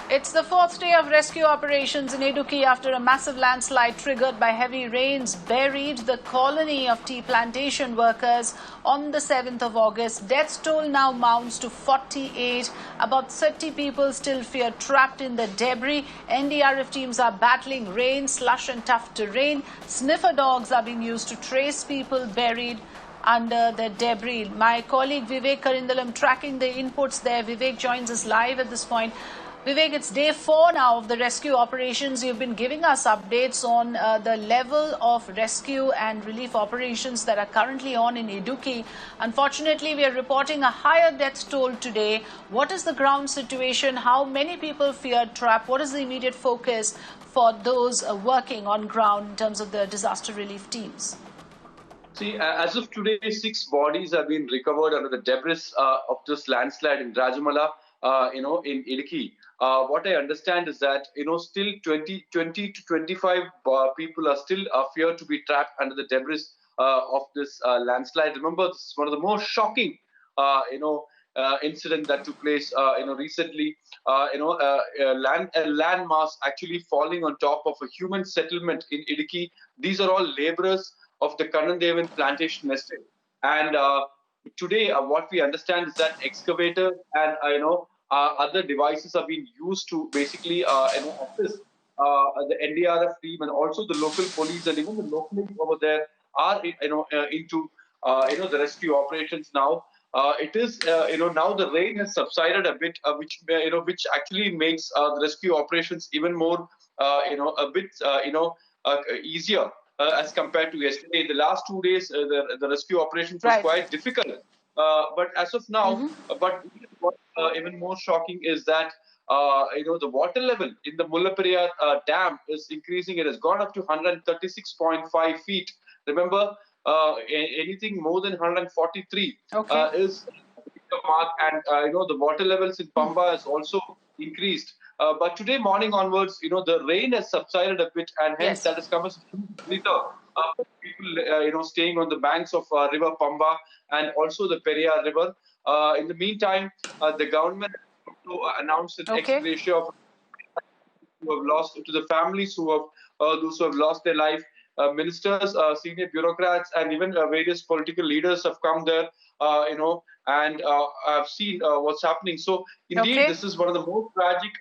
It's the fourth day of rescue operations in Idukki after a massive landslide triggered by heavy rains buried the colony of tea plantation workers on the 7th of August. Death toll now mounts to 48. About 30 people still fear trapped in the debris. NDRF teams are battling rain, slush and tough terrain. Sniffer dogs are being used to trace people buried under the debris. My colleague Vivek Karindalam tracking the inputs there. Vivek joins us live at this point. Vivek, it's day 4 now of the rescue operations. You've been giving us updates on the level of rescue and relief operations that are currently on in Idukki. Unfortunately, we are reporting a higher death toll today. What is the ground situation? How many people feared trap? What is the immediate focus for those working on ground in terms of the disaster relief teams? See, as of today, 6 bodies have been recovered under the debris of this landslide in Rajamala, in Idukki. What I understand is that, still 20 to 25 people are still feared to be trapped under the debris of this landslide. Remember, this is one of the most shocking, incident that took place, recently. A landmass actually falling on top of a human settlement in Idukki. These are all laborers of the Kanandevan plantation estate. And today, what we understand is that excavator and other devices are being used to basically assist the NDRF team and also the local police and even the locals over there are into the rescue operations now. It is now the rain has subsided a bit, which actually makes the rescue operations even more a bit easier. As compared to yesterday, the last 2 days, the rescue operations was quite difficult. But as of now, but what even more shocking is that the water level in the Mullaperiyar dam is increasing. It has gone up to 136.5 feet. Remember, anything more than 143 is the mark, and the water levels in Pamba has also increased. But today morning onwards, the rain has subsided a bit, and hence that has come as a huge people, staying on the banks of River Pamba and also the Periyar River. In the meantime, the government announced an ex gratia of who have lost to the families who have those who have lost their life. Ministers, senior bureaucrats, and even various political leaders have come there, and have seen what's happening. So, indeed, this is one of the most tragic,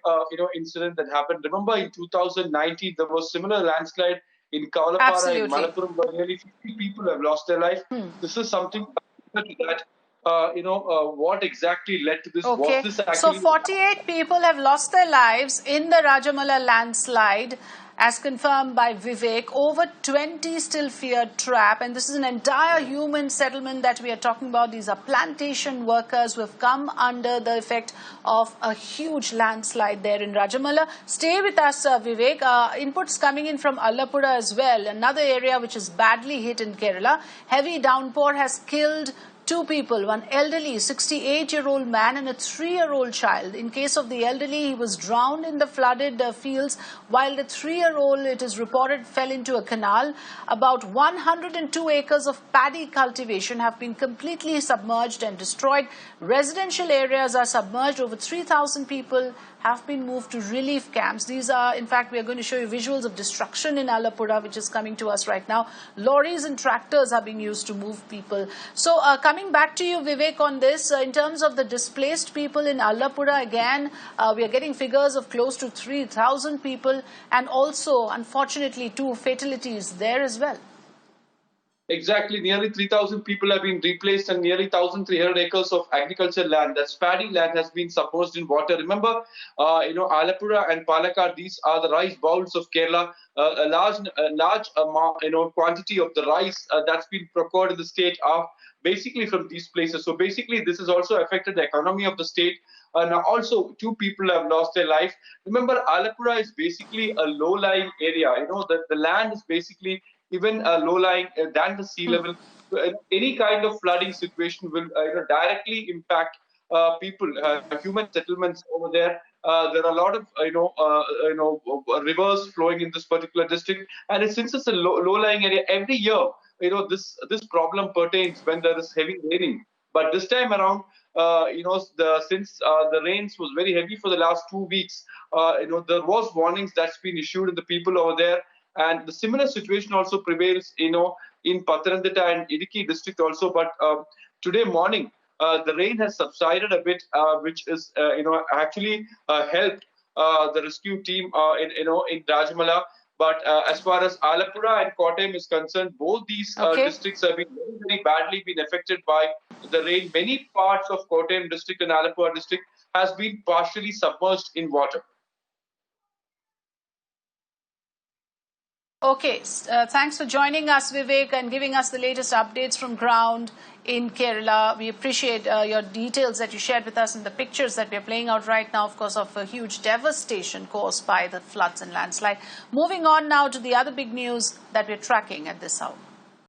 incident that happened. Remember, in 2019, there was similar landslide in Kavalapara in Malappuram, where nearly 50 people have lost their life. This is something that. What exactly led to this? Was this actually... So 48 people have lost their lives in the Rajamala landslide, as confirmed by Vivek. Over 20 still feared trap, and this is an entire human settlement that we are talking about. These are plantation workers who have come under the effect of a huge landslide there in Rajamala. Stay with us, Vivek. Inputs coming in from Allapura as well, another area which is badly hit in Kerala. Heavy downpour has killed 2 people, one elderly 68-year-old man and a 3-year-old child. In case of the elderly, he was drowned in the flooded fields, while the 3-year-old, it is reported, fell into a canal. About 102 acres of paddy cultivation have been completely submerged and destroyed. Residential areas are submerged. Over 3,000 people have been moved to relief camps. These are, in fact, we are going to show you visuals of destruction in Allapura, which is coming to us right now. Lorries and tractors are being used to move people. So, coming back to you, Vivek, on this, in terms of the displaced people in Allapura, again, we are getting figures of close to 3,000 people, and also, unfortunately, 2 fatalities there as well. Exactly, nearly 3,000 people have been replaced, and nearly 1,300 acres of agricultural land, that's paddy land, has been submerged in water. Remember, Alapura and Palakkad, these are the rice bowls of Kerala. A large amount, quantity of the rice that's been procured in the state are basically from these places. So basically, this has also affected the economy of the state. And also, 2 people have lost their life. Remember, Alapura is basically a low-lying area. The land is basically even low-lying than the sea level. Any kind of flooding situation will directly impact people, human settlements over there. There are a lot of rivers flowing in this particular district, and since it's a low-lying area, every year this problem pertains when there is heavy raining. But this time around, since the rains was very heavy for the last 2 weeks, there was warnings that's been issued to the people over there, and the similar situation also prevails, in Pathanamthitta and Idukki district also. But today morning, the rain has subsided a bit, which is, actually helped the rescue team in Rajamala. But as far as Alappuzha and Kottayam is concerned, both these Okay. districts have been very, very badly been affected by the rain. Many parts of Kottayam district and Alappuzha district has been partially submerged in water. Okay, thanks for joining us, Vivek, and giving us the latest updates from ground in Kerala. We appreciate your details that you shared with us and the pictures that we are playing out right now, of course, of a huge devastation caused by the floods and landslide. Moving on now to the other big news that we're tracking at this hour.